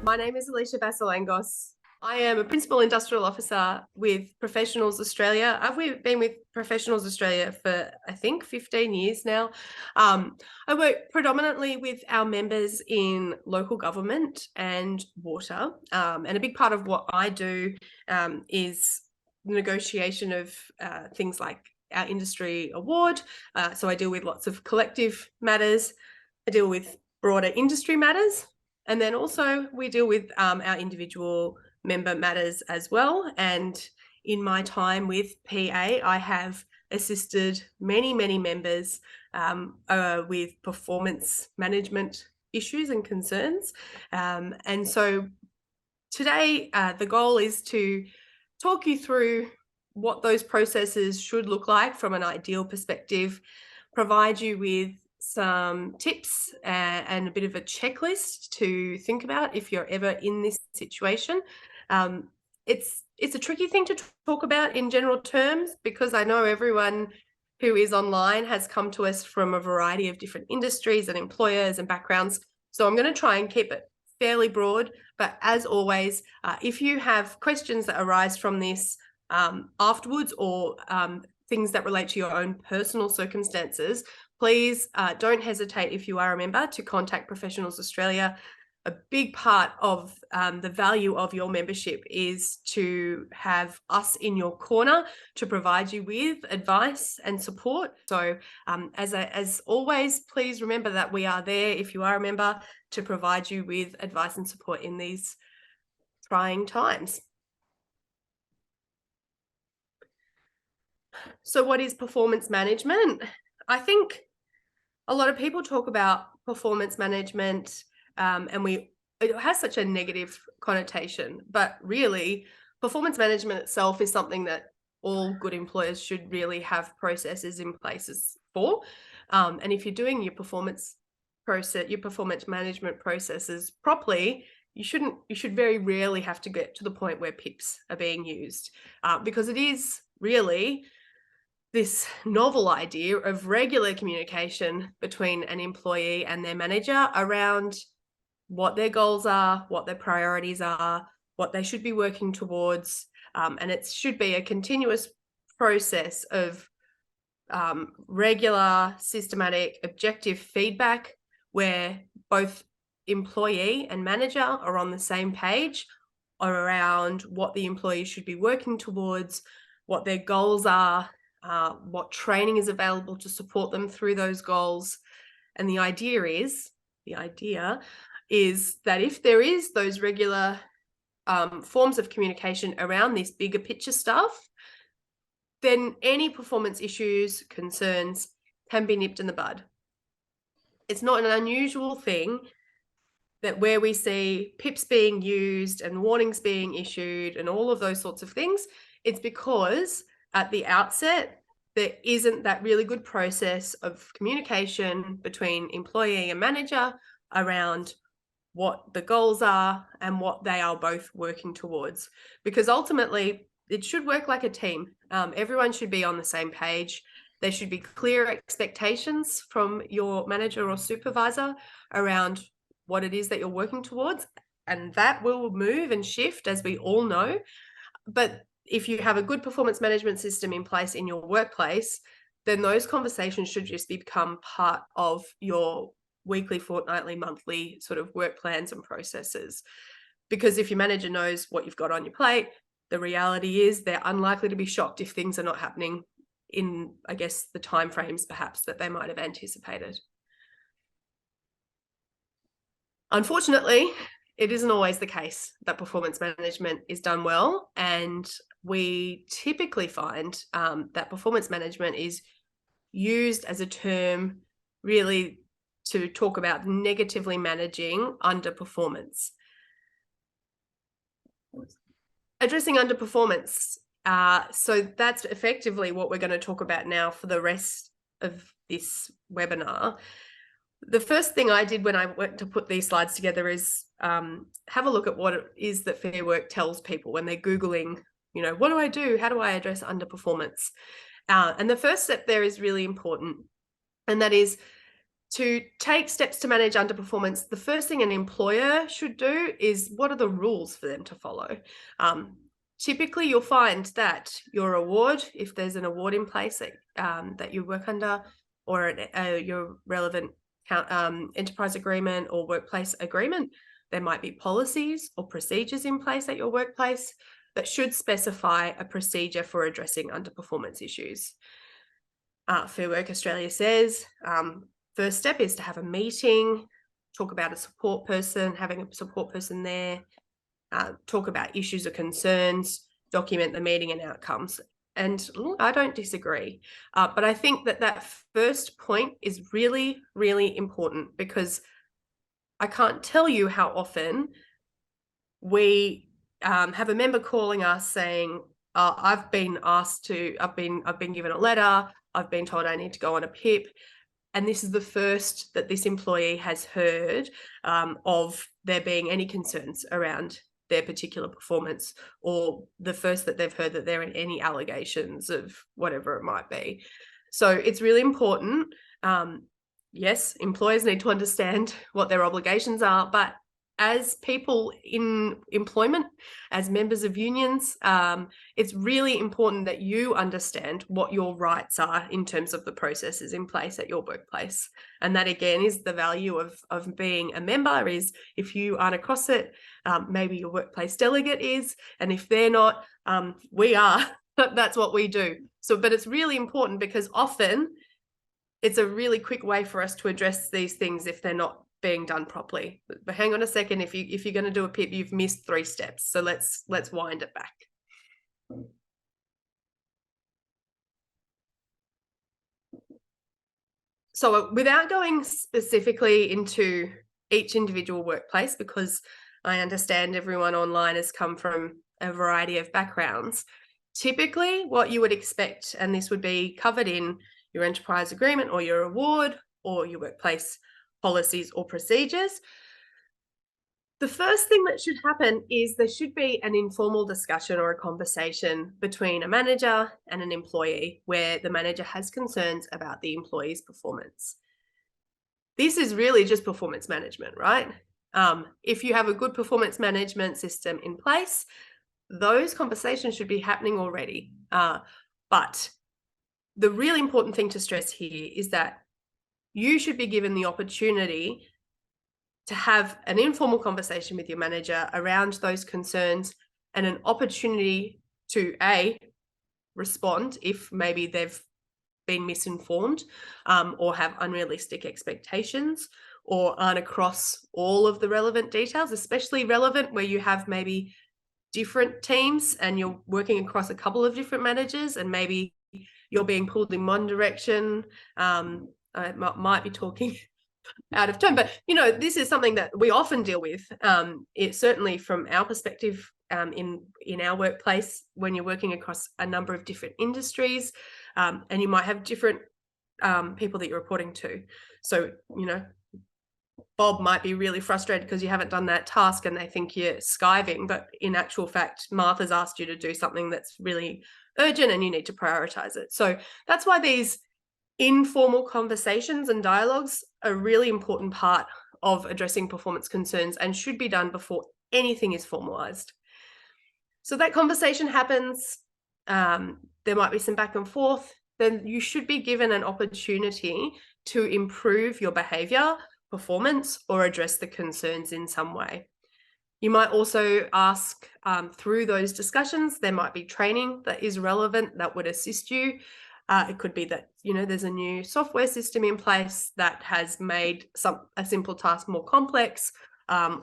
My name is Alicia Basilangos. I am a Principal Industrial Officer with Professionals Australia. I've been with Professionals Australia for, I think, 15 years now. I work predominantly with our members in local government and water. And a big part of what I do is negotiation of things like our industry award. So I deal with lots of collective matters. I deal with broader industry matters. And then also we deal with our individual member matters as well. And in my time with PA, I have assisted many members with performance management issues and concerns. And so today, the goal is to talk you through what those processes should look like from an ideal perspective, provide you with some tips and a bit of a checklist to think about if you're ever in this situation. It's a tricky thing to talk about in general terms because I know everyone who is online has come to us from a variety of different industries and employers and backgrounds. So I'm going to try and keep it fairly broad, but as always, if you have questions that arise from this afterwards or things that relate to your own personal circumstances, please don't hesitate, if you are a member, to contact Professionals Australia. A big part of the value of your membership is to have us in your corner to provide you with advice and support. So as always, please remember that we are there, if you are a member, to provide you with advice and support in these trying times. So what is performance management? I think a lot of people talk about performance management and it has such a negative connotation, but really performance management itself is something that all good employers should really have processes in places for. And if you're doing your performance management processes properly, you should very rarely have to get to the point where PIPs are being used because it is really this novel idea of regular communication between an employee and their manager around what their goals are, what their priorities are, what they should be working towards. And it should be a continuous process of regular, systematic, objective feedback where both employee and manager are on the same page around what the employee should be working towards, what their goals are, what training is available to support them through those goals. And the idea is that if there is those regular forms of communication around this bigger picture stuff, then any performance issues, concerns can be nipped in the bud. It's not an unusual thing that where we see PIPs being used and warnings being issued and all of those sorts of things, it's because at the outset, there isn't that really good process of communication between employee and manager around what the goals are and what they are both working towards. Because ultimately, it should work like a team. Everyone should be on the same page. There should be clear expectations from your manager or supervisor around what it is that you're working towards. And that will move and shift, as we all know. But if you have a good performance management system in place in your workplace, then those conversations should just become part of your weekly, fortnightly, monthly sort of work plans and processes. Because if your manager knows what you've got on your plate, the reality is they're unlikely to be shocked if things are not happening in, I guess, the timeframes perhaps that they might have anticipated. Unfortunately, it isn't always the case that performance management is done well, and we typically find that performance management is used as a term really to talk about negatively managing underperformance. Addressing underperformance. So that's effectively what we're going to talk about now for the rest of this webinar. The first thing I did when I went to put these slides together is have a look at what it is that Fair Work tells people when they're Googling, what do I do? How do I address underperformance? And the first step there is really important. And that is To take steps to manage underperformance, the first thing an employer should do is, what are the rules for them to follow? Typically, you'll find that your award, if there's an award in place that you work under, or your relevant enterprise agreement or workplace agreement, there might be policies or procedures in place at your workplace that should specify a procedure for addressing underperformance issues. Fair Work Australia says, first step is to have a meeting, talk about a support person, having a support person there, talk about issues or concerns, document the meeting and outcomes. And I don't disagree, but I think that first point is really, really important, because I can't tell you how often we have a member calling us saying, I've been given a letter, I've been told I need to go on a PIP, and this is the first that this employee has heard of there being any concerns around their particular performance, or the first that they've heard that there are any allegations of whatever it might be. So it's really important. Yes, employers need to understand what their obligations are, but as people in employment, as members of unions, it's really important that you understand what your rights are in terms of the processes in place at your workplace. And that, again, is the value of being a member, is if you aren't across it, maybe your workplace delegate is, and if they're not, we are. That's what we do. So, but it's really important, because often it's a really quick way for us to address these things if they're not being done properly. But hang on a second, if you're going to do a PIP, you've missed 3 steps. So let's wind it back. So without going specifically into each individual workplace, because I understand everyone online has come from a variety of backgrounds, typically what you would expect, and this would be covered in your enterprise agreement or your award or your workplace policies or procedures, the first thing that should happen is there should be an informal discussion or a conversation between a manager and an employee, where the manager has concerns about the employee's performance. This is really just performance management, right? If you have a good performance management system in place, those conversations should be happening already. But the really important thing to stress here is that you should be given the opportunity to have an informal conversation with your manager around those concerns, and an opportunity to respond if maybe they've been misinformed, or have unrealistic expectations, or aren't across all of the relevant details, especially relevant where you have maybe different teams and you're working across a couple of different managers, and maybe you're being pulled in one direction. I might be talking out of turn, but this is something that we often deal with. It's certainly from our perspective, in our workplace, when you're working across a number of different industries, and you might have different people that you're reporting to. So Bob might be really frustrated because you haven't done that task and they think you're skiving, but in actual fact, Martha's asked you to do something that's really urgent and you need to prioritize it. So that's why these informal conversations and dialogues are a really important part of addressing performance concerns, and should be done before anything is formalized. So that conversation happens, there might be some back and forth, then you should be given an opportunity to improve your behavior, performance, or address the concerns in some way. You might also ask, through those discussions, there might be training that is relevant that would assist you. It could be that, there's a new software system in place that has made a simple task more complex,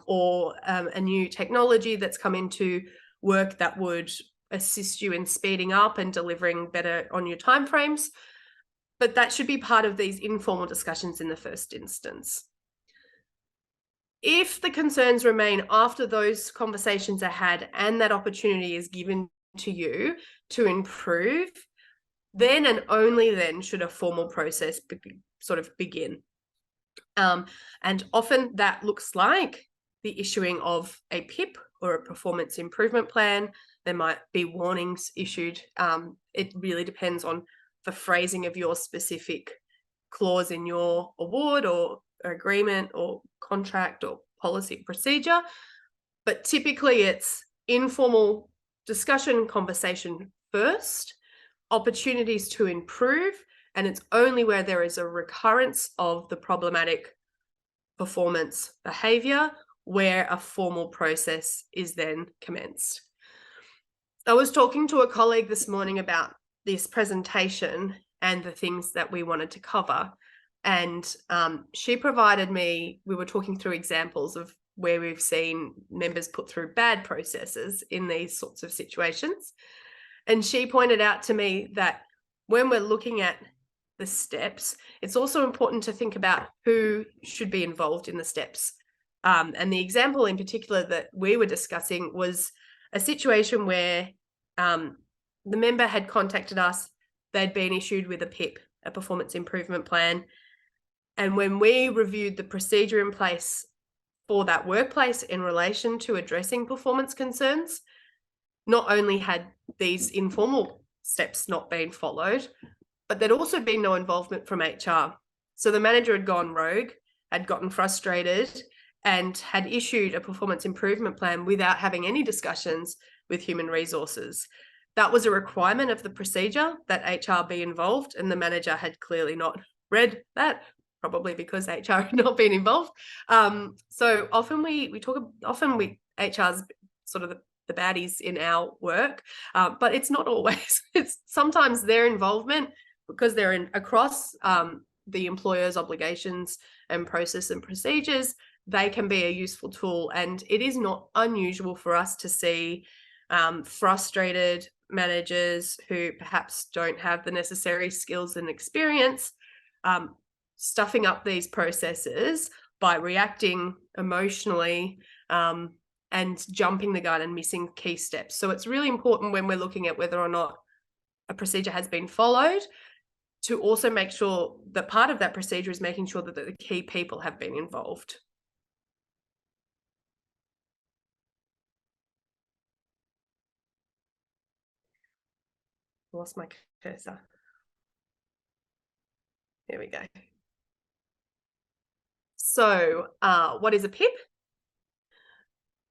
or a new technology that's come into work that would assist you in speeding up and delivering better on your timeframes. But that should be part of these informal discussions in the first instance. If the concerns remain after those conversations are had and that opportunity is given to you to improve, then and only then should a formal process sort of begin. And often that looks like the issuing of a PIP or a performance improvement plan. There might be warnings issued. It really depends on the phrasing of your specific clause in your award or agreement or contract or policy procedure. But typically it's informal discussion, conversation first, opportunities to improve, and it's only where there is a recurrence of the problematic performance behavior where a formal process is then commenced. I was talking to a colleague this morning about this presentation and the things that we wanted to cover. And she provided me, we were talking through examples of where we've seen members put through bad processes in these sorts of situations. And she pointed out to me that when we're looking at the steps, it's also important to think about who should be involved in the steps. And the example in particular that we were discussing was a situation where the member had contacted us. They'd been issued with a PIP, a performance improvement plan. And when we reviewed the procedure in place for that workplace in relation to addressing performance concerns, not only had these informal steps not been followed, but there'd also been no involvement from HR. So the manager had gone rogue, had gotten frustrated, and had issued a performance improvement plan without having any discussions with human resources. That was a requirement of the procedure that HR be involved, and the manager had clearly not read that, probably because HR had not been involved. So often HR's sort of the baddies in our work, but it's not always. It's sometimes their involvement, because they're across the employer's obligations and process and procedures, they can be a useful tool. And it is not unusual for us to see frustrated managers who perhaps don't have the necessary skills and experience stuffing up these processes by reacting emotionally and jumping the gun and missing key steps. So it's really important when we're looking at whether or not a procedure has been followed to also make sure that part of that procedure is making sure that the key people have been involved. Lost my cursor. There we go. So what is a PIP?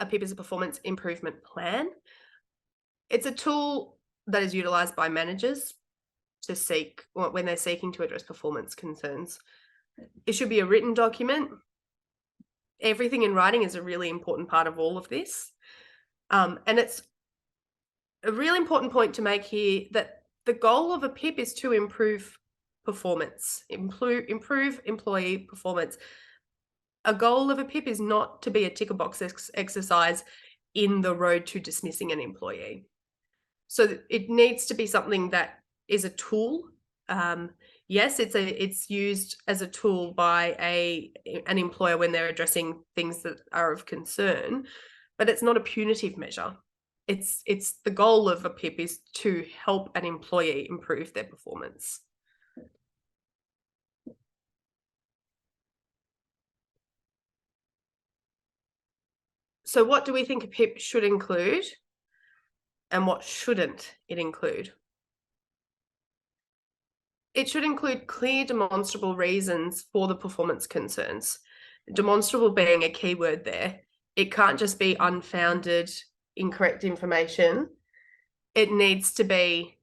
A PIP is a performance improvement plan. It's a tool that is utilised by managers to seek, when they're seeking to address performance concerns. It should be a written document. Everything in writing is a really important part of all of this. And it's a really important point to make here that the goal of a PIP is to improve performance, improve employee performance. A goal of a PIP is not to be a ticker box exercise in the road to dismissing an employee. So it needs to be something that is a tool. Yes, it's used as a tool by an employer when they're addressing things that are of concern, but it's not a punitive measure. It's the goal of a PIP is to help an employee improve their performance. So what do we think a PIP should include, and what shouldn't it include? It should include clear, demonstrable reasons for the performance concerns. Demonstrable being a key word there. It can't just be unfounded, incorrect information. It needs to be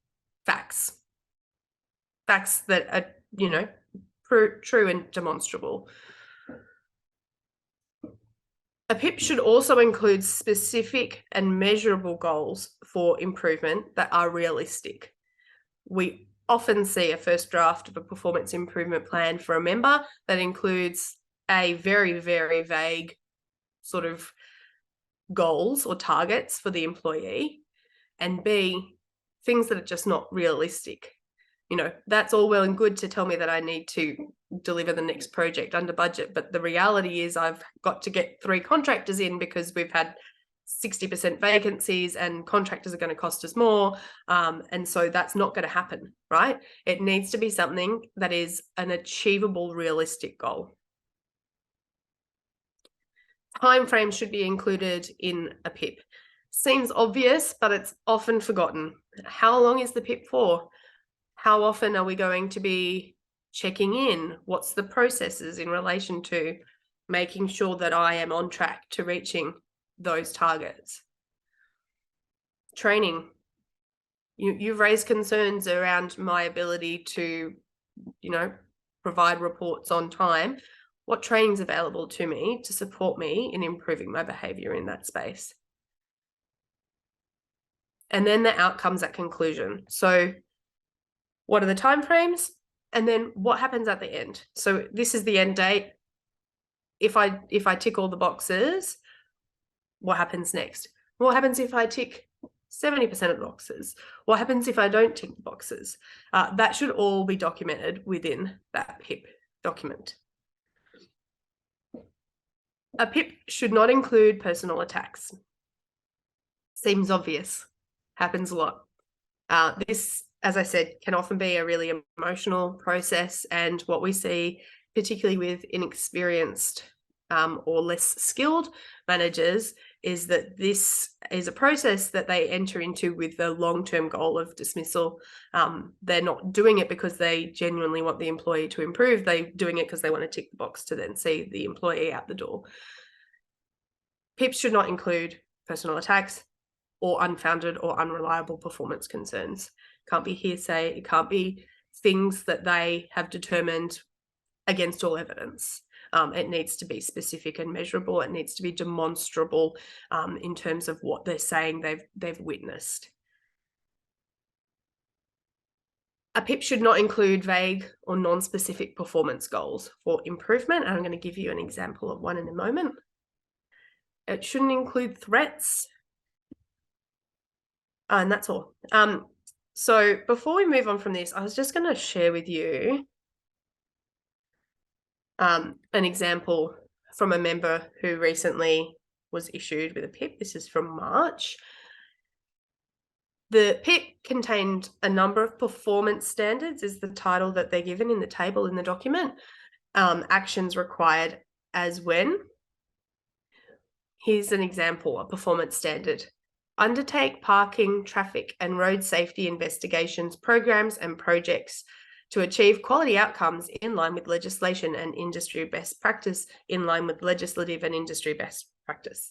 facts. Facts that are, true and demonstrable. A PIP should also include specific and measurable goals for improvement that are realistic. We often see a first draft of a performance improvement plan for a member that includes A, very, very vague sort of goals or targets for the employee, and B, things that are just not realistic. That's all well and good to tell me that I need to deliver the next project under budget, but the reality is I've got to get 3 contractors in because we've had 60% vacancies and contractors are going to cost us more. And so that's not going to happen, right? It needs to be something that is an achievable, realistic goal. Timeframe should be included in a PIP. Seems obvious, but it's often forgotten. How long is the PIP for? How often are we going to be checking in, what's the processes in relation to making sure that I am on track to reaching those targets. Training. You've raised concerns around my ability to, provide reports on time. What training's available to me to support me in improving my behavior in that space? And then the outcomes at conclusion. So what are the timeframes? And then what happens at the end? So this is the end date. If I tick all the boxes, what happens next? What happens if I tick 70% of the boxes? What happens if I don't tick the boxes? That should all be documented within that PIP document. A PIP should not include personal attacks. Seems obvious, happens a lot. This, as I said, can often be a really emotional process, and what we see, particularly with inexperienced or less skilled managers, is that this is a process that they enter into with the long-term goal of dismissal. They're not doing it because they genuinely want the employee to improve. They're doing it because they want to tick the box to then see the employee out the door. PIPs should not include personal attacks or unfounded or unreliable performance concerns. Can't be hearsay. It can't be things that they have determined against all evidence. It needs to be specific and measurable. It needs to be demonstrable in terms of what they're saying they've witnessed. A PIP should not include vague or non-specific performance goals for improvement. And I'm going to give you an example of one in a moment. It shouldn't include threats. And that's all. So before we move on from this, I was just going to share with you an example from a member who recently was issued with a PIP. This is from March. The PIP contained a number of performance standards, is the title that they're given in the table in the document. Actions required as when. Here's an example, a performance standard. Undertake parking, traffic, and road safety investigations, programs, and projects to achieve quality outcomes in line with legislation and industry best practice, in line with legislative and industry best practice.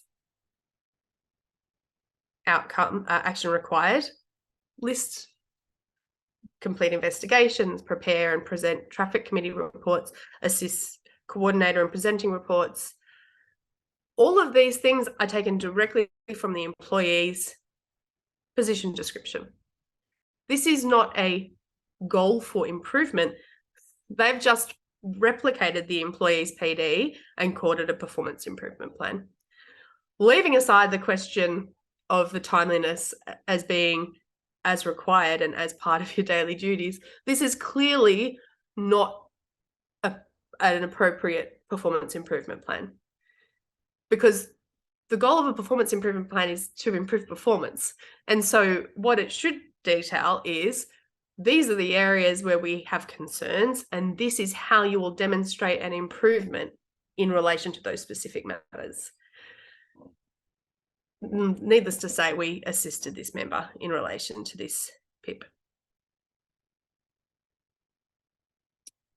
Outcome, action required, list, complete investigations, prepare and present traffic committee reports, assist coordinator in presenting reports. All of these things are taken directly from the employee's position description. This is not a goal for improvement. They've just replicated the employee's PD and called it a performance improvement plan. Leaving aside the question of the timeliness as being as required and as part of your daily duties, this is clearly not an appropriate performance improvement plan. Because the goal of a performance improvement plan is to improve performance. And so what it should detail is, these are the areas where we have concerns, and this is how you will demonstrate an improvement in relation to those specific matters. Needless to say, we assisted this member in relation to this PIP.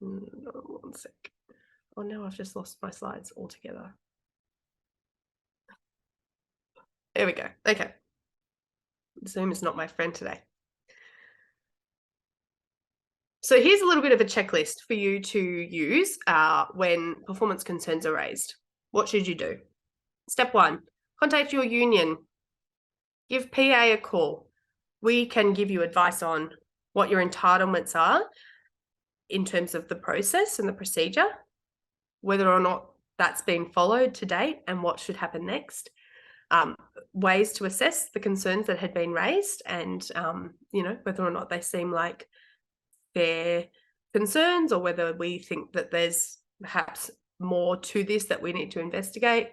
One sec. Oh no, I've just lost my slides altogether. There we go. Okay. Zoom is not my friend today. So here's a little bit of a checklist for you to use when performance concerns are raised. What should you do? Step 1, contact your union. Give PA a call. We can give you advice on what your entitlements are in terms of the process and the procedure, whether or not that's been followed to date and what should happen next. Ways to assess the concerns that had been raised and, whether or not they seem like fair concerns, or whether we think that there's perhaps more to this that we need to investigate.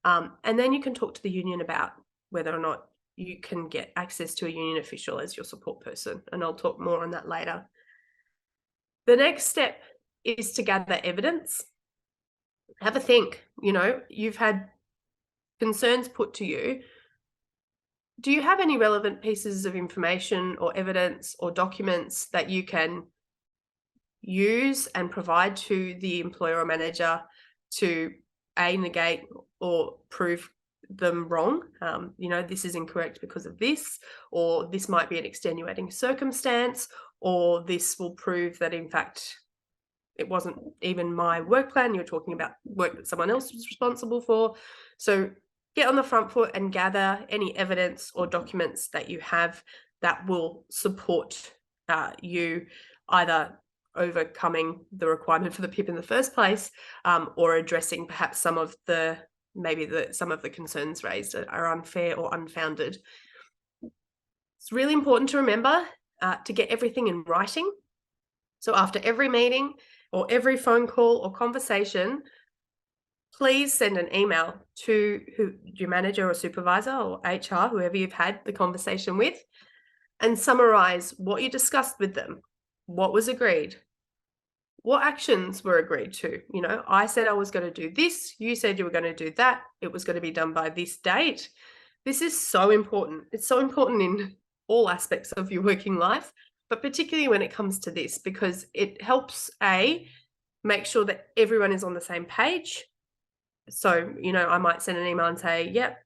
And then you can talk to the union about whether or not you can get access to a union official as your support person. And I'll talk more on that later. The next step is to gather evidence. Have a think. You've had concerns put to you. Do you have any relevant pieces of information or evidence or documents that you can use and provide to the employer or manager to negate or prove them wrong. This is incorrect because of this, or this might be an extenuating circumstance, or this will prove that in fact it wasn't even my work plan. You're talking about work that someone else was responsible for. So get on the front foot and gather any evidence or documents that you have that will support you either overcoming the requirement for the PIP in the first place, or addressing perhaps some of the concerns raised are unfair or unfounded. It's really important to remember to get everything in writing. So after every meeting or every phone call or conversation, please send an email to your manager or supervisor or HR, whoever you've had the conversation with, and summarize what you discussed with them, what was agreed, what actions were agreed to. I said I was going to do this, you said you were going to do that, it was going to be done by this date. This is so important. It's so important in all aspects of your working life, but particularly when it comes to this, because it helps make sure that everyone is on the same page. So, I might send an email and say, yep,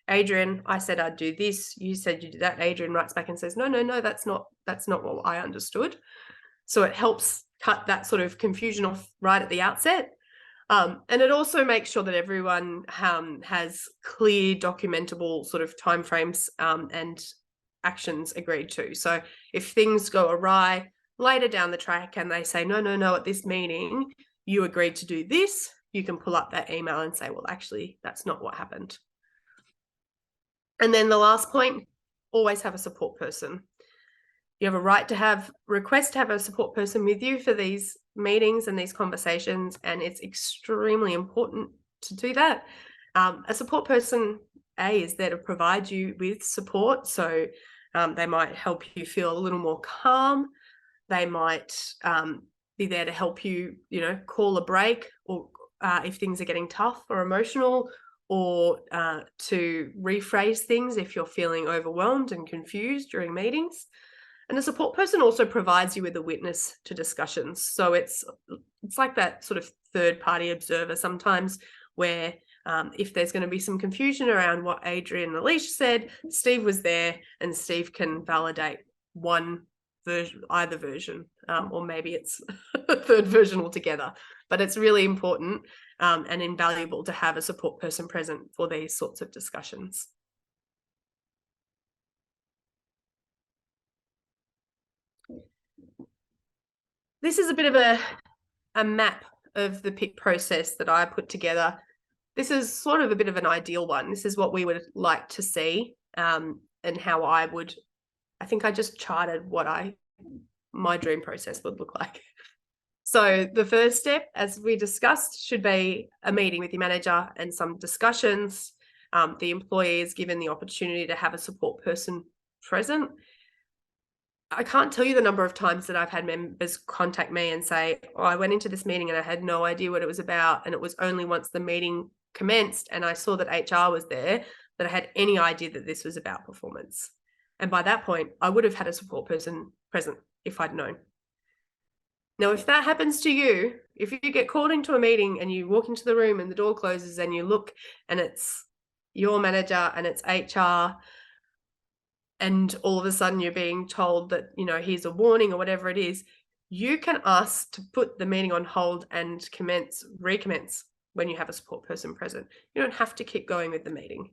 Adrian, I said I'd do this, you said you did that. Adrian writes back and says, no, that's not what I understood. So it helps cut that sort of confusion off right at the outset. And it also makes sure that everyone has clear, documentable sort of timeframes and actions agreed to. So if things go awry later down the track and they say, no, at this meeting, you agreed to do this, you can pull up that email and say, well, actually, that's not what happened. And then the last point, always have a support person. You have a right to request to have a support person with you for these meetings and these conversations, and it's extremely important to do that. A support person, is there to provide you with support. So they might help you feel a little more calm. They might be there to help you, call a break, or if things are getting tough or emotional, or to rephrase things if you're feeling overwhelmed and confused during meetings. And a support person also provides you with a witness to discussions. So it's like that sort of third-party observer sometimes, where if there's going to be some confusion around what Adrian and Alicia said, Steve was there and Steve can validate either version, or maybe it's a third version altogether. But it's really important and invaluable to have a support person present for these sorts of discussions. This is a bit of a map of the PIP process that I put together. This is sort of a bit of an ideal one. This is what we would like to see, and how I think I just charted what my dream process would look like. So the first step, as we discussed, should be a meeting with your manager and some discussions. The employee is given the opportunity to have a support person present. I can't tell you the number of times that I've had members contact me and say, I went into this meeting and I had no idea what it was about. And it was only once the meeting commenced and I saw that HR was there that I had any idea that this was about performance. And by that point, I would have had a support person present if I'd known. Now, if that happens to you, if you get called into a meeting and you walk into the room and the door closes and you look and it's your manager and it's HR, and all of a sudden you're being told that, here's a warning or whatever it is, you can ask to put the meeting on hold and recommence when you have a support person present. You don't have to keep going with the meeting.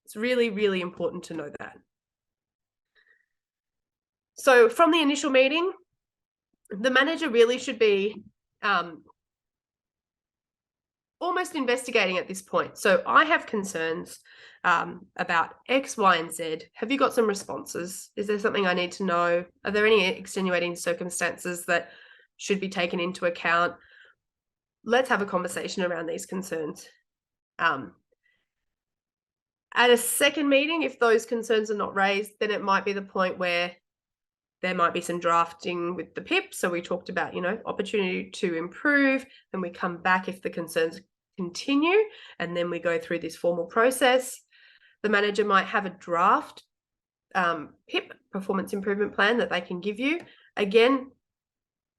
It's really, really important to know that. So from the initial meeting, the manager really should be almost investigating at this point. So I have concerns about X, Y, and Z. Have you got some responses? Is there something I need to know? Are there any extenuating circumstances that should be taken into account? Let's have a conversation around these concerns. At a second meeting, if those concerns are not raised, then it might be the point where there might be some drafting with the PIP. So we talked about, opportunity to improve. Then we come back if the concerns continue, and then we go through this formal process. The manager might have a draft PIP, performance improvement plan, that they can give you. Again,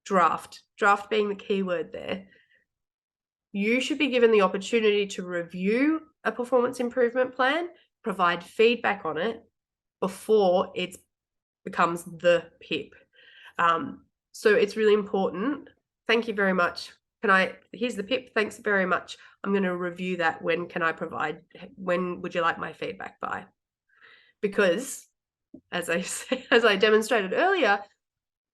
draft being the key word there. You should be given the opportunity to review a performance improvement plan, provide feedback on it before it becomes the PIP. So it's really important. Thank you very much. Here's the PIP. Thanks very much. I'm going to review that. When would you like my feedback by? Because as I demonstrated earlier,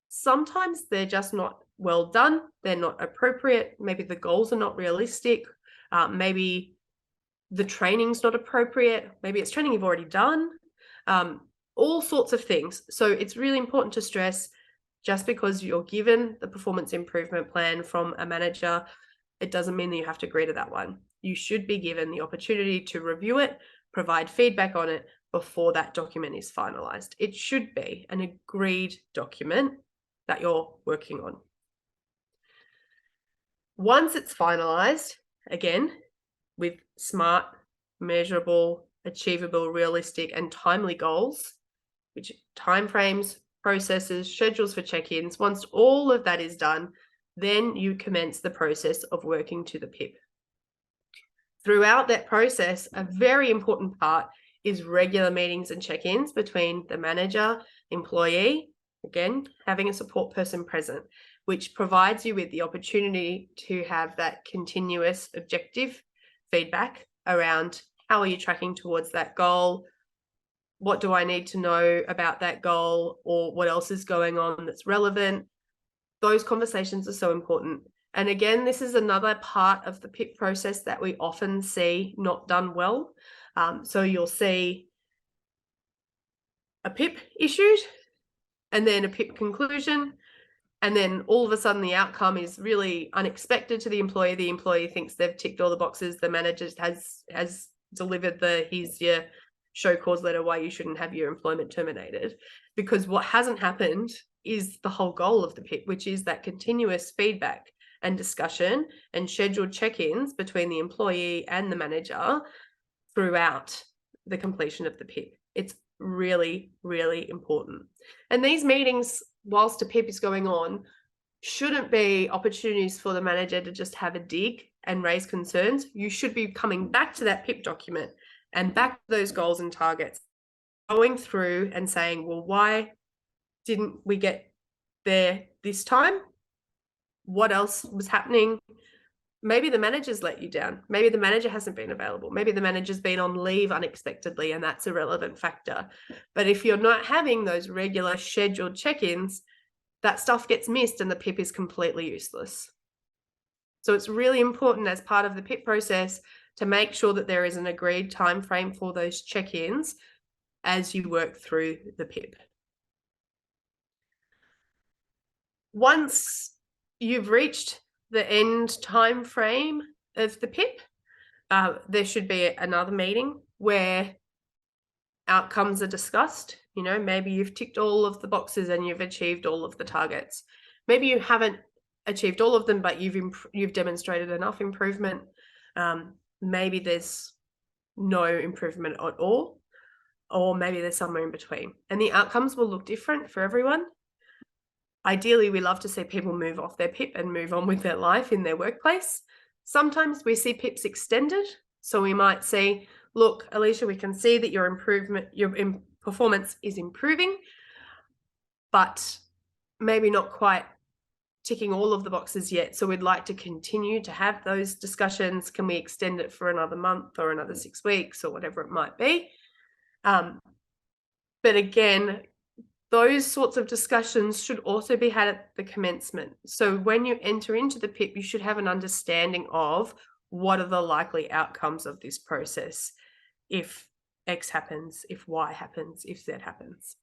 sometimes they're just not well done. They're not appropriate. Maybe the goals are not realistic. Maybe the training's not appropriate. Maybe it's training you've already done. All sorts of things. So it's really important to stress, just because you're given the performance improvement plan from a manager, it doesn't mean that you have to agree to that one. You should be given the opportunity to review it, provide feedback on it before that document is finalized. It should be an agreed document that you're working on. Once it's finalized, again, with SMART, measurable, achievable, realistic, and timely goals, which timeframes, processes, schedules for check-ins, once all of that is done, then you commence the process of working to the PIP. Throughout that process, a very important part is regular meetings and check-ins between the manager, employee, again, having a support person present, which provides you with the opportunity to have that continuous objective feedback around how are you tracking towards that goal, what do I need to know about that goal, or what else is going on that's relevant. Those conversations are so important. And again, this is another part of the PIP process that we often see not done well. So you'll see a PIP issued, and then a PIP conclusion, and then all of a sudden the outcome is really unexpected to the employee. The employee thinks they've ticked all the boxes. The manager has delivered here's your show cause letter why you shouldn't have your employment terminated. Because what hasn't happened is the whole goal of the PIP, which is that continuous feedback and discussion and scheduled check-ins between the employee and the manager throughout the completion of the PIP. It's really, really important. And these meetings, whilst a PIP is going on, shouldn't be opportunities for the manager to just have a dig and raise concerns. You should be coming back to that PIP document and back to those goals and targets, going through and saying, well, why didn't we get there this time? What else was happening? Maybe the manager's let you down. Maybe the manager hasn't been available. Maybe the manager's been on leave unexpectedly, and that's a relevant factor. But if you're not having those regular scheduled check-ins, that stuff gets missed and the PIP is completely useless. So it's really important as part of the PIP process to make sure that there is an agreed time frame for those check-ins as you work through the PIP. Once you've reached the end time frame of the PIP, there should be another meeting where outcomes are discussed. You know, maybe you've ticked all of the boxes and you've achieved all of the targets. Maybe you haven't achieved all of them, but you've demonstrated enough improvement. Maybe there's no improvement at all, or maybe there's somewhere in between. And the outcomes will look different for everyone. Ideally, we love to see people move off their PIP and move on with their life in their workplace. Sometimes we see PIPs extended. So we might say, look, Alicia, we can see that your performance is improving, but maybe not quite ticking all of the boxes yet. So we'd like to continue to have those discussions. Can we extend it for another month or another 6 weeks or whatever it might be? But again, those sorts of discussions should also be had at the commencement. So when you enter into the PIP, you should have an understanding of what are the likely outcomes of this process if X happens, if Y happens, if Z happens.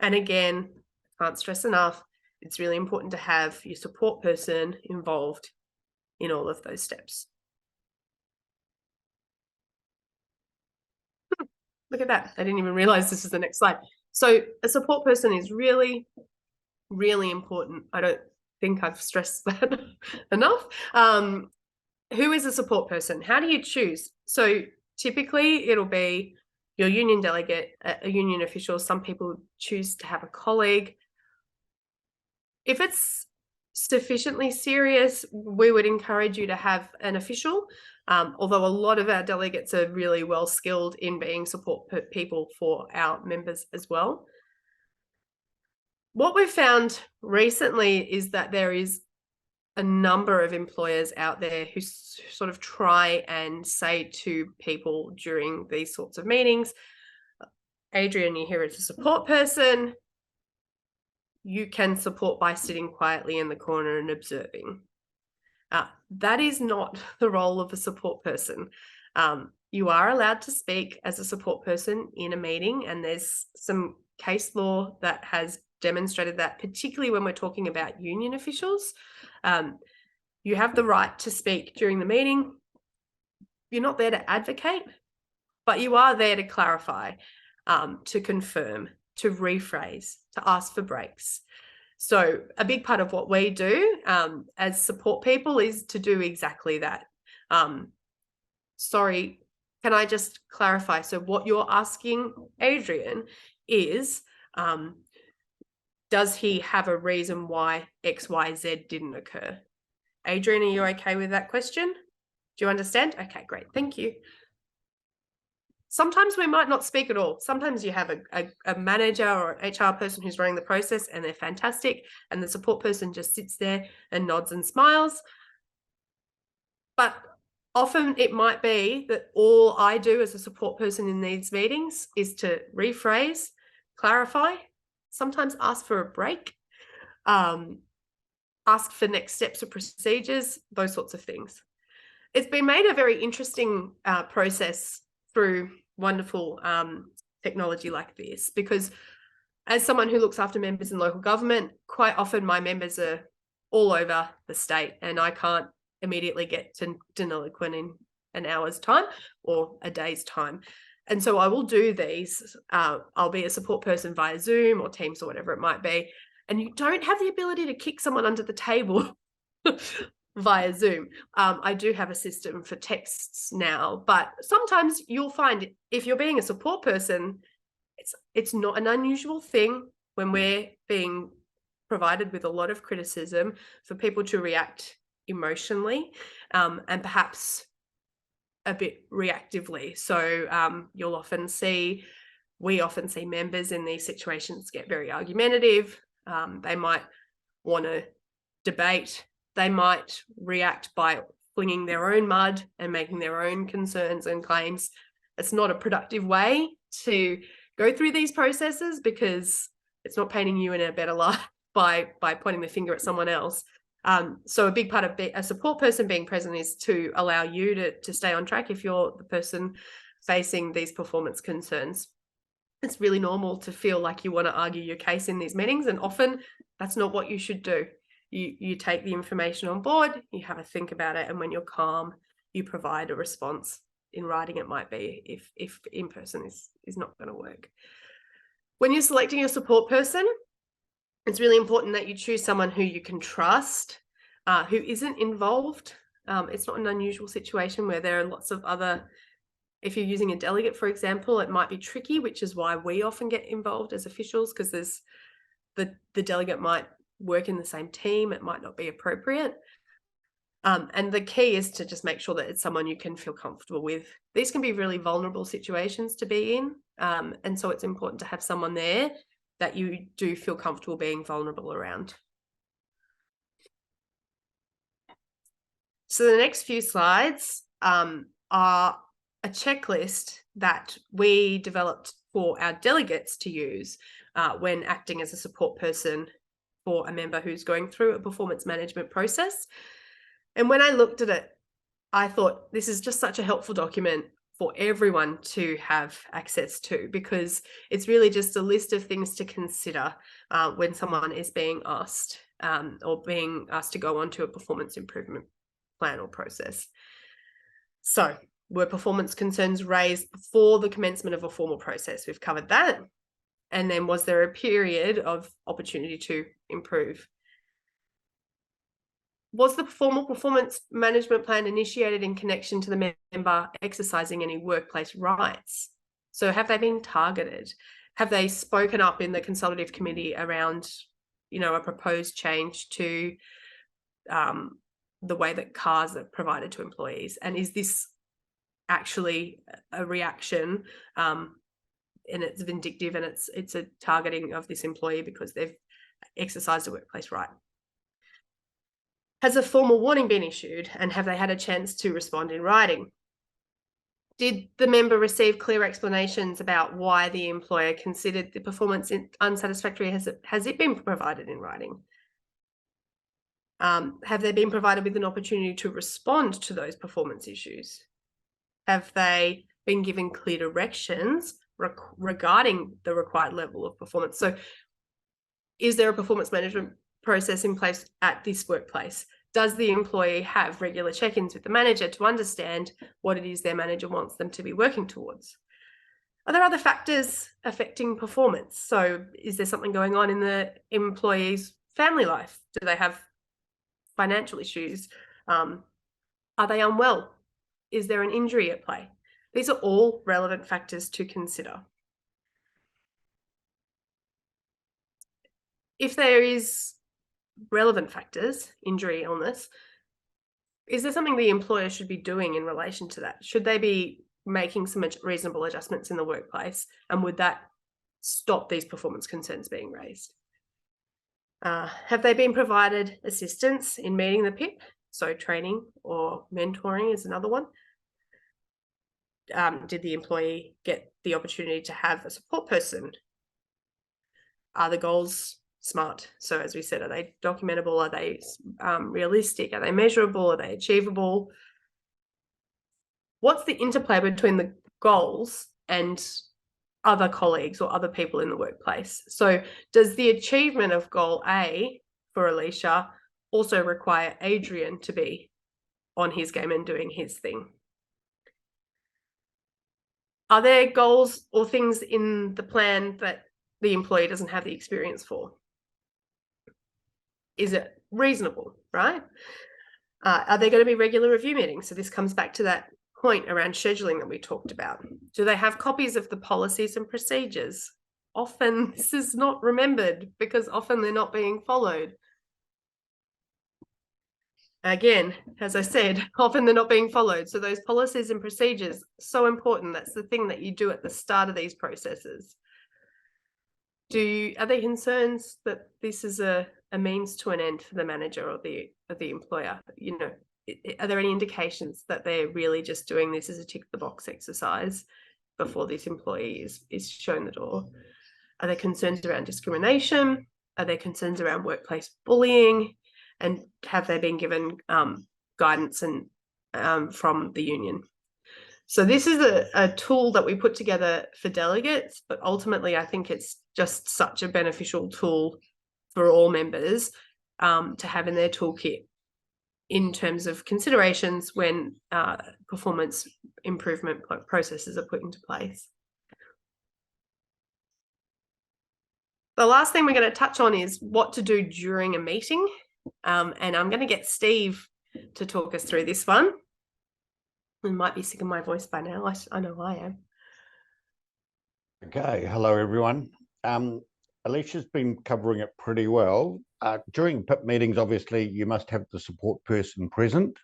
And again, can't stress enough, it's really important to have your support person involved in all of those steps. Look at that. I didn't even realize this is the next slide. So a support person is really, really important. I don't think I've stressed that enough. Who is a support person? How do you choose? So typically it'll be your union delegate, a union official. Some people choose to have a colleague. If it's sufficiently serious, we would encourage you to have an official, although a lot of our delegates are really well skilled in being support people for our members as well. What we've found recently is that there is a number of employers out there who sort of try and say to people during these sorts of meetings, Adrian, you're here as a support person. You can support by sitting quietly in the corner and observing. That is not the role of a support person. You are allowed to speak as a support person in a meeting, and there's some case law that has demonstrated that, particularly when we're talking about union officials. You have the right to speak during the meeting. You're not there to advocate, but you are there to clarify, to confirm, to rephrase, to ask for breaks. So a big part of what we do as support people is to do exactly that. Sorry, can I just clarify? So what you're asking Adrian is, does he have a reason why X, Y, Z didn't occur? Adrian, are you okay with that question? Do you understand? Okay, great. Thank you. Sometimes we might not speak at all. Sometimes you have a manager or an HR person who's running the process and they're fantastic, and the support person just sits there and nods and smiles. But often it might be that all I do as a support person in these meetings is to rephrase, clarify, sometimes ask for a break, ask for next steps or procedures, those sorts of things. It's been made a very interesting process through wonderful technology like this, because as someone who looks after members in local government, quite often my members are all over the state and I can't immediately get to Deniliquin in an hour's time or a day's time. And so I will do these. I'll be a support person via Zoom or Teams or whatever it might be. And you don't have the ability to kick someone under the table via Zoom. I do have a system for texts now, but sometimes you'll find if you're being a support person, it's not an unusual thing when we're being provided with a lot of criticism for people to react emotionally and perhaps a bit reactively. So we often see members in these situations get very argumentative. They might want to debate. They might react by flinging their own mud and making their own concerns and claims. It's not a productive way to go through these processes, because it's not painting you in a better light by pointing the finger at someone else. So a big part of a support person being present is to allow you to stay on track if you're the person facing these performance concerns. It's really normal to feel like you want to argue your case in these meetings, and often that's not what you should do. You take the information on board, you have a think about it, and when you're calm, you provide a response. In writing, it might be, if in person is not going to work. When you're selecting a support person, it's really important that you choose someone who you can trust, who isn't involved. It's not an unusual situation where there are lots of other. If you're using a delegate, for example, it might be tricky, which is why we often get involved as officials, because there's the delegate might work in the same team. It might not be appropriate. And the key is to just make sure that it's someone you can feel comfortable with. These can be really vulnerable situations to be in. And so it's important to have someone there that you do feel comfortable being vulnerable around. So the next few slides are a checklist that we developed for our delegates to use when acting as a support person for a member who's going through a performance management process. And when I looked at it, I thought this is just such a helpful document for everyone to have access to, because it's really just a list of things to consider when someone is being asked or being asked to go on to a performance improvement plan or process. So, were performance concerns raised before the commencement of a formal process? We've covered that. And then was there a period of opportunity to improve? Was the formal performance management plan initiated in connection to the member exercising any workplace rights? So have they been targeted? Have they spoken up in the consultative committee around, a proposed change to the way that cars are provided to employees? And is this actually a reaction, and it's vindictive, and it's a targeting of this employee because they've exercised a workplace right? Has a formal warning been issued, and have they had a chance to respond in writing? Did the member receive clear explanations about why the employer considered the performance unsatisfactory? Has it been provided in writing? Have they been provided with an opportunity to respond to those performance issues? Have they been given clear directions regarding the required level of performance? So is there a performance management process in place at this workplace? Does the employee have regular check-ins with the manager to understand what it is their manager wants them to be working towards? Are there other factors affecting performance? So is there something going on in the employee's family life? Do they have financial issues? Are they unwell? Is there an injury at play? These are all relevant factors to consider. If there is relevant factors, injury, illness, is there something the employer should be doing in relation to that? Should they be making some reasonable adjustments in the workplace? And would that stop these performance concerns being raised? Have they been provided assistance in meeting the PIP? So training or mentoring is another one. Did the employee get the opportunity to have a support person? Are the goals SMART? So as we said, are they documentable? Are they realistic? Are they measurable? Are they achievable? What's the interplay between the goals and other colleagues or other people in the workplace? So does the achievement of goal A for Alicia also require Adrian to be on his game and doing his thing? Are there goals or things in the plan that the employee doesn't have the experience for? Is it reasonable, right? Are there going to be regular review meetings? So this comes back to that point around scheduling that we talked about. Do they have copies of the policies and procedures? Often this is not remembered because often they're not being followed. Again, as I said, often they're not being followed. So those policies and procedures, so important. That's the thing that you do at the start of these processes. Are there concerns that this is a means to an end for the manager or the employer? Are there any indications that they're really just doing this as a tick the box exercise before this employee is shown the door? Are there concerns around discrimination? Are there concerns around workplace bullying? And have they been given guidance and from the union? So this is a tool that we put together for delegates, but ultimately I think it's just such a beneficial tool for all members to have in their toolkit in terms of considerations when performance improvement processes are put into place. The last thing we're going to touch on is what to do during a meeting. And I'm going to get Steve to talk us through this one. You might be sick of my voice by now. I know I am. Okay, hello everyone. Alicia's been covering it pretty well. During PIP meetings, obviously, you must have the support person present.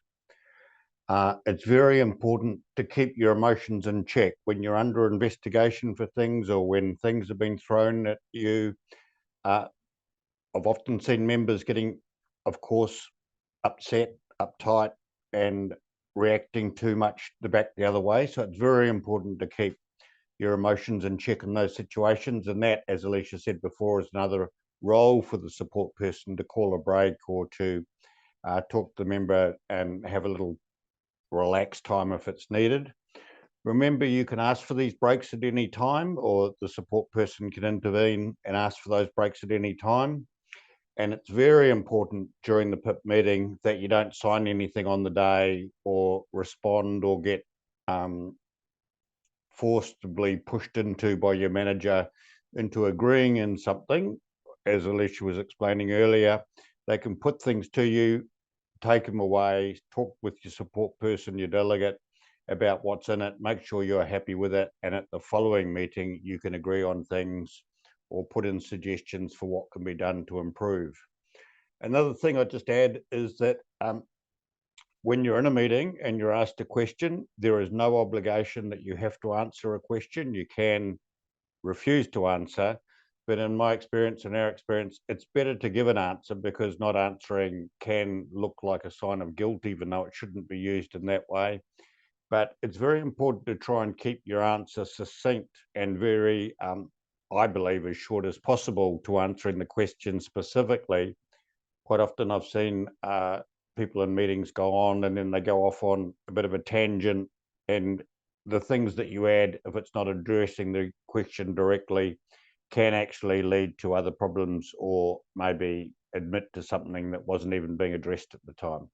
It's very important to keep your emotions in check when you're under investigation for things or when things have been thrown at you. I've often seen members getting, of course, upset, uptight, and reacting too much the other way. So it's very important to keep your emotions in check in those situations. And that, as Alicia said before, is another role for the support person to call a break or to talk to the member and have a little relaxed time if it's needed. Remember, you can ask for these breaks at any time, or the support person can intervene and ask for those breaks at any time. And it's very important during the PIP meeting that you don't sign anything on the day or respond or get forcibly pushed into by your manager into agreeing in something. As Alicia was explaining earlier, they can put things to you, take them away, talk with your support person, your delegate, about what's in it, make sure you're happy with it, and at the following meeting you can agree on things or put in suggestions for what can be done to improve. Another thing I'd just add is that when you're in a meeting and you're asked a question, there is no obligation that you have to answer a question. You can refuse to answer, but in my experience and our experience, it's better to give an answer, because not answering can look like a sign of guilt, even though it shouldn't be used in that way. But it's very important to try and keep your answer succinct and very, I believe, as short as possible to answering the question specifically. Quite often I've seen people in meetings go on and then they go off on a bit of a tangent, and the things that you add, if it's not addressing the question directly, can actually lead to other problems, or maybe admit to something that wasn't even being addressed at the time.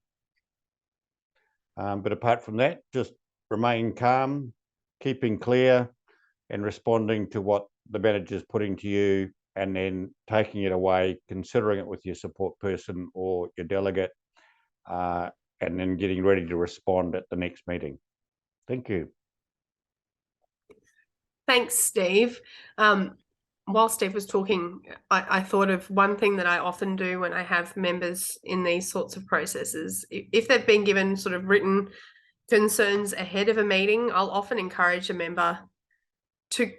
But apart from that, just remain calm, keeping clear and responding to what the manager's putting to you, and then taking it away, considering it with your support person or your delegate, and then getting ready to respond at the next meeting. Thank you. Thanks, Steve. While Steve was talking, I thought of one thing that I often do when I have members in these sorts of processes. If they've been given sort of written concerns ahead of a meeting, I'll often encourage a member to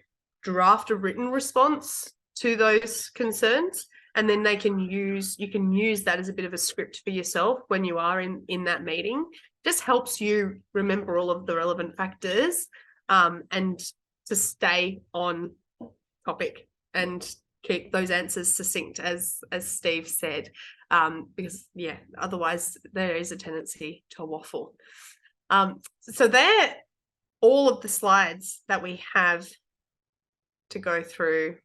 draft a written response to those concerns, and then you can use that as a bit of a script for yourself when you are in that meeting. Just helps you remember all of the relevant factors, and to stay on topic and keep those answers succinct, as Steve said, because otherwise there is a tendency to waffle. So they're all of the slides that we have to go through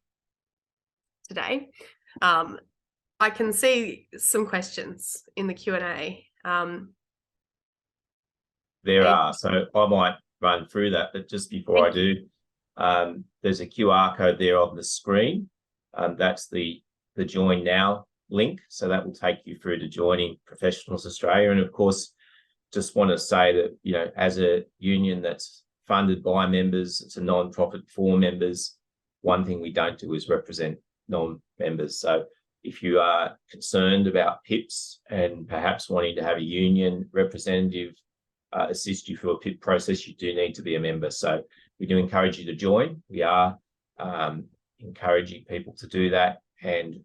today. I can see some questions in the Q&A. There are, so I might run through that, but just before I do, there's a QR code there on the screen. That's the Join Now link, so that will take you through to joining Professionals Australia. And of course, just want to say that, as a union that's funded by members, it's a non-profit for members. One thing we don't do is represent non-members. So if you are concerned about PIPs and perhaps wanting to have a union representative assist you through a PIP process, you do need to be a member. So we do encourage you to join. We are encouraging people to do that, and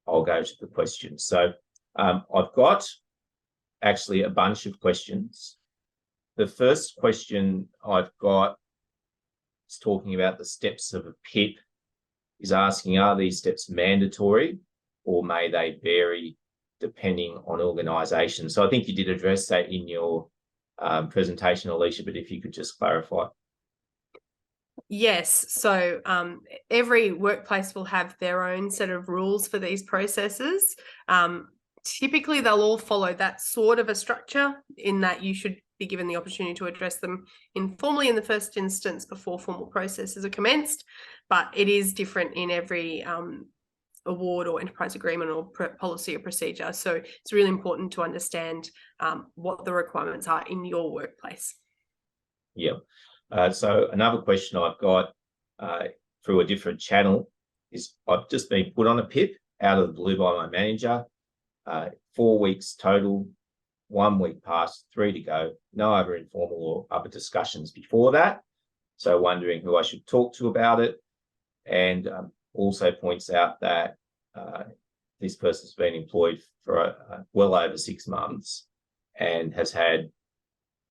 I'll go to the questions. So I've got actually a bunch of questions. The first question I've got is talking about the steps of a PIP, is asking, are these steps mandatory or may they vary depending on organisation? So I think you did address that in your presentation, Alicia, but if you could just clarify. Yes, so every workplace will have their own set of rules for these processes. Typically, they'll all follow that sort of a structure, in that you should be given the opportunity to address them informally in the first instance before formal processes are commenced, but it is different in every award or enterprise agreement or policy or procedure. So it's really important to understand what the requirements are in your workplace. Yeah. So another question I've got through a different channel is, I've just been put on a PIP out of the blue by my manager, 4 weeks total, 1 week past, 3 to go, no other informal or other discussions before that. So wondering who I should talk to about it. And also points out that this person's been employed for well over 6 months and has had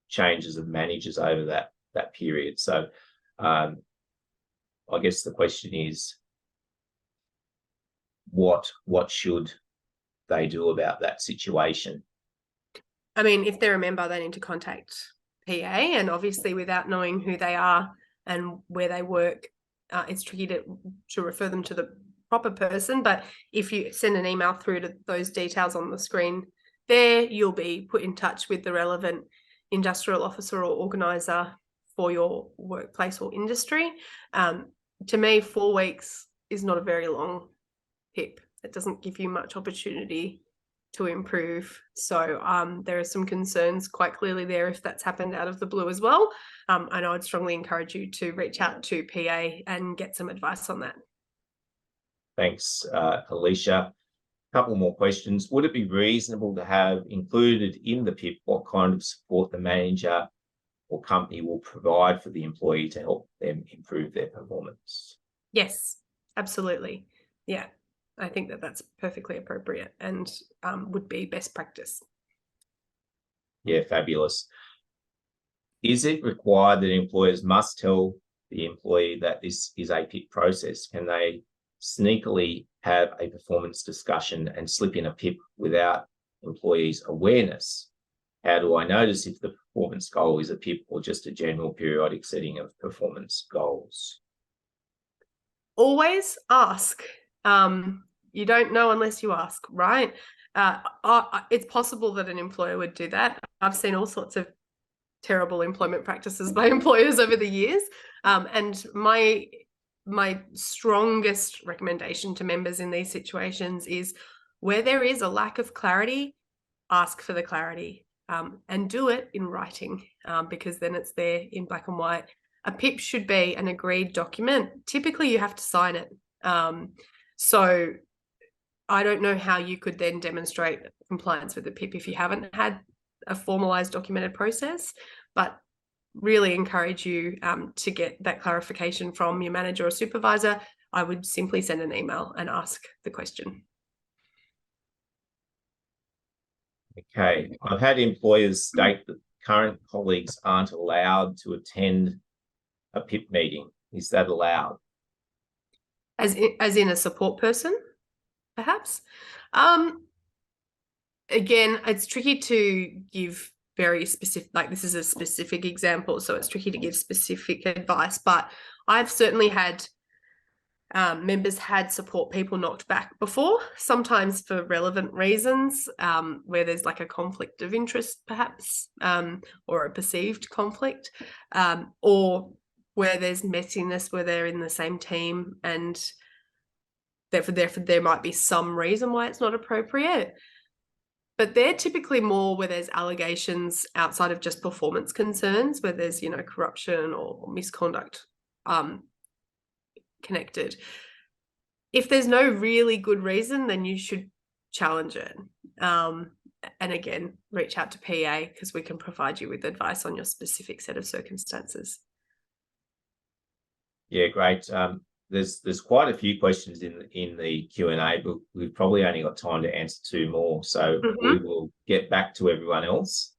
changes of managers over that period. So I guess the question is, what should they do about that situation? I mean, if they're a member, they need to contact PA, and obviously without knowing who they are and where they work, it's tricky to refer them to the proper person. But if you send an email through to those details on the screen there, you'll be put in touch with the relevant industrial officer or organiser for your workplace or industry. To me, 4 weeks is not a very long PIP. It doesn't give you much opportunity to improve. So there are some concerns quite clearly there if that's happened out of the blue as well. And I would strongly encourage you to reach out to PA and get some advice on that. Thanks, Alicia. Couple more questions. Would it be reasonable to have included in the PIP what kind of support the manager or company will provide for the employee to help them improve their performance? Yes, absolutely. Yeah, I think that that's perfectly appropriate and would be best practice. Yeah, fabulous. Is it required that employers must tell the employee that this is a PIP process? Can they sneakily have a performance discussion and slip in a PIP without employees' awareness? How do I notice if the performance goal is a PIP or just a general periodic setting of performance goals? Always ask. You don't know unless you ask, right? It's possible that an employer would do that. I've seen all sorts of terrible employment practices by employers over the years. And my strongest recommendation to members in these situations is where there is a lack of clarity, ask for the clarity, and do it in writing, because then it's there in black and white. A PIP should be an agreed document. Typically, you have to sign it. So I don't know how you could then demonstrate compliance with the PIP if you haven't had a formalized documented process, but really encourage you to get that clarification from your manager or supervisor. I would simply send an email and ask the question. Okay, I've had employers state that current colleagues aren't allowed to attend a PIP meeting. Is that allowed? As in a support person, perhaps? Again, it's tricky to give very specific, like this is a specific example, so it's tricky to give specific advice, but I've certainly had members had support people knocked back before, sometimes for relevant reasons, where there's like a conflict of interest perhaps, or a perceived conflict, or where there's messiness where they're in the same team and therefore there might be some reason why it's not appropriate. But they're typically more where there's allegations outside of just performance concerns, where there's, corruption or misconduct connected. If there's no really good reason, then you should challenge it. And again, reach out to PA because we can provide you with advice on your specific set of circumstances. Yeah, great. There's quite a few questions in the Q&A, but we've probably only got time to answer 2 more. So we will get back to everyone else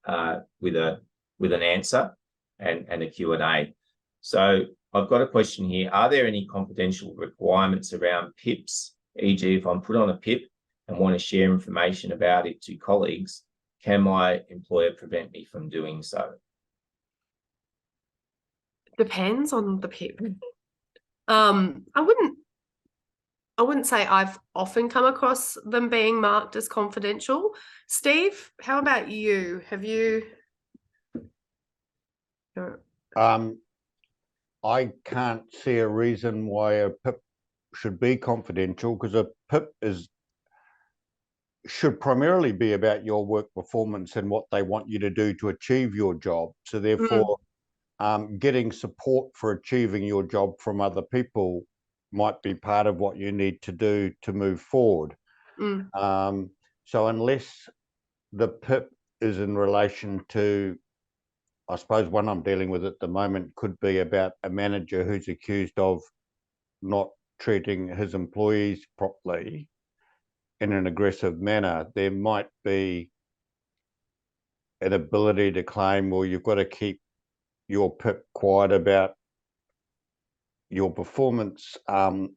with an answer and a Q&A. So I've got a question here. Are there any confidential requirements around PIPs? E.g., if I'm put on a PIP and want to share information about it to colleagues, can my employer prevent me from doing so? Depends on the PIP. I wouldn't say I've often come across them being marked as confidential. Steve, how about you? Have you? I can't see a reason why a PIP should be confidential, because a PIP should primarily be about your work performance and what they want you to do to achieve your job. So therefore, getting support for achieving your job from other people might be part of what you need to do to move forward. So unless the PIP is in relation to, I suppose one I'm dealing with at the moment could be about a manager who's accused of not treating his employees properly in an aggressive manner, there might be an ability to claim, well, you've got to keep your PIP quiet about your performance,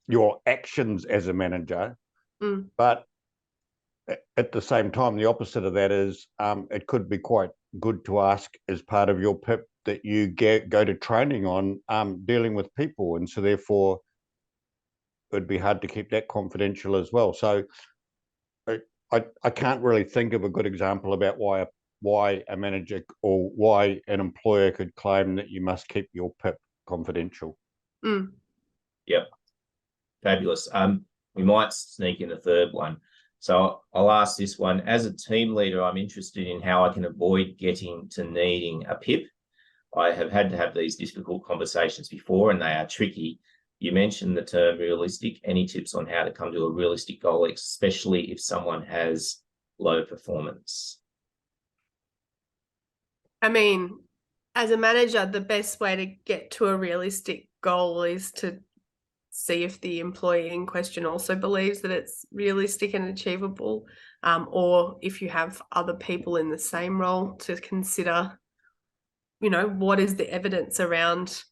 your actions as a manager. But at the same time, the opposite of that is it could be quite good to ask as part of your PIP that you go to training on dealing with people. And so therefore, it would be hard to keep that confidential as well. So I can't really think of a good example about why a manager or why an employer could claim that you must keep your PIP confidential. Yep. Fabulous. We might sneak in a third one. So I'll ask this one. As a team leader, I'm interested in how I can avoid getting to needing a PIP. I have had to have these difficult conversations before, and they are tricky. you mentioned the term realistic. Any tips on how to come to a realistic goal, especially if someone has low performance? I mean, as a manager, the best way to get to a realistic goal is to see if the employee in question also believes that it's realistic and achievable, or if you have other people in the same role, to consider, you know, what is the evidence around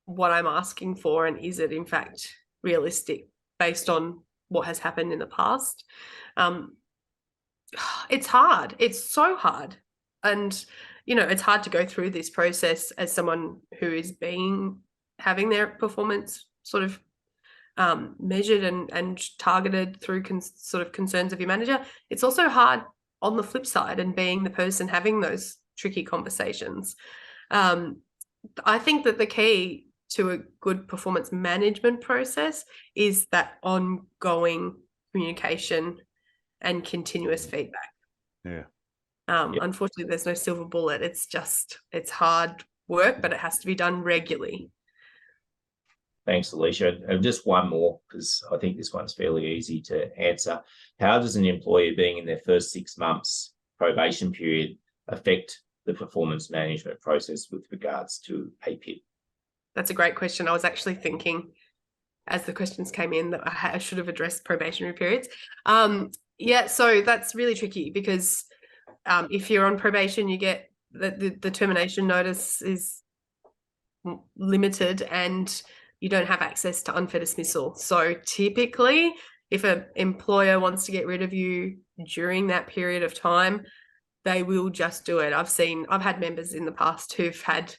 what I'm asking for, and is it in fact realistic based on what has happened in the past. It's hard. It's so hard. And, you know, it's hard to go through this process as someone who is having their performance sort of measured and targeted through sort of concerns of your manager. It's also hard on the flip side, and being the person having those tricky conversations. I think that the key to a good performance management process is that ongoing communication and continuous feedback. Yeah. Unfortunately, there's no silver bullet. It's hard work, but it has to be done regularly. Thanks, Alicia. And just one more, because I think this one's fairly easy to answer. How does an employee being in their first 6 months probation period affect the performance management process with regards to APIP? That's a great question. I was actually thinking, as the questions came in, that I should have addressed probationary periods. Yeah, so that's really tricky, because if you're on probation, you get the termination notice is limited, and you don't have access to unfair dismissal. So typically, if an employer wants to get rid of you during that period of time, they will just do it. I've had members in the past who've had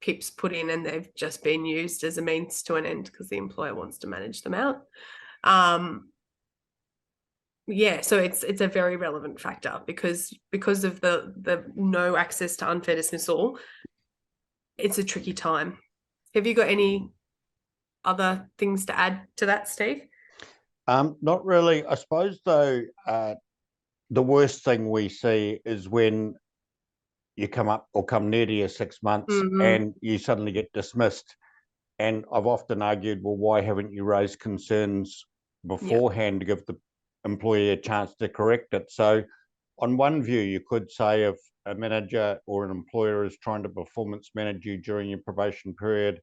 PIPs put in and they've just been used as a means to an end because the employer wants to manage them out. Yeah, so it's a very relevant factor, because of the no access to unfair dismissal. It's a tricky time. Have you got any other things to add to that, Steve? Not really. I suppose, though, the worst thing we see is when you come up or come near to your 6 months and you suddenly get dismissed. And I've often argued, well, why haven't you raised concerns beforehand to give the employee a chance to correct it? So on one view, you could say if a manager or an employer is trying to performance manage you during your probation period,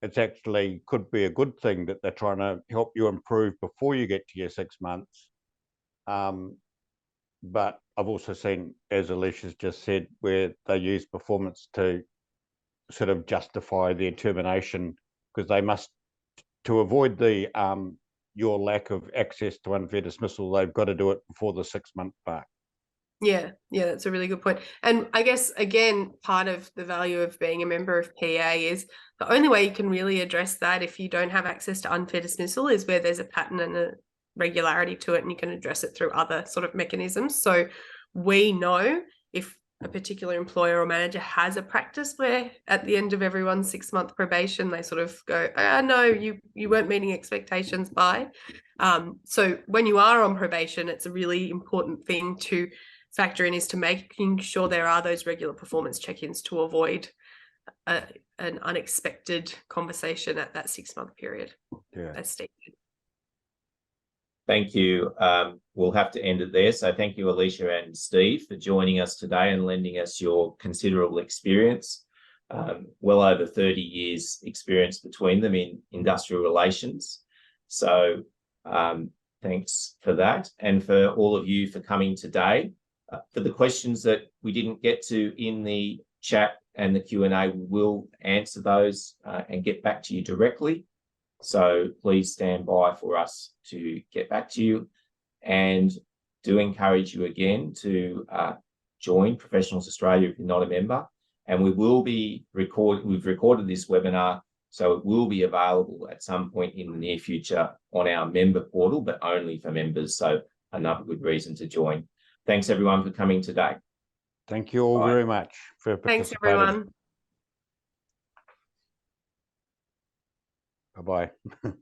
it's actually could be a good thing that they're trying to help you improve before you get to your 6 months. But I've also seen, as Alicia's just said, where they use performance to sort of justify their termination, because they must, to avoid the your lack of access to unfair dismissal, they've got to do it before the 6 month mark. Yeah, that's a really good point. And I guess, again, part of the value of being a member of PA is the only way you can really address that if you don't have access to unfair dismissal is where there's a pattern and a regularity to it, and you can address it through other sort of mechanisms. So we know if a particular employer or manager has a practice where at the end of everyone's 6 month probation, they sort of go, no, you weren't meeting expectations by. So when you are on probation, it's a really important thing to factor in, is to making sure there are those regular performance check-ins to avoid an unexpected conversation at that 6 month period. Yeah. As stated. Thank you. We'll have to end it there. So thank you, Alicia and Steve, for joining us today and lending us your considerable experience. Well over 30 years experience between them in industrial relations. So thanks for that. And for all of you for coming today. For the questions that we didn't get to in the chat and the Q&A, we will answer those and get back to you directly. So please stand by for us to get back to you, and do encourage you again to join Professionals Australia if you're not a member. And we will be we've recorded this webinar, so it will be available at some point in the near future on our member portal, but only for members. So another good reason to join. Thanks everyone for coming today. Thank you all very much for participating. Thanks everyone. Bye-bye.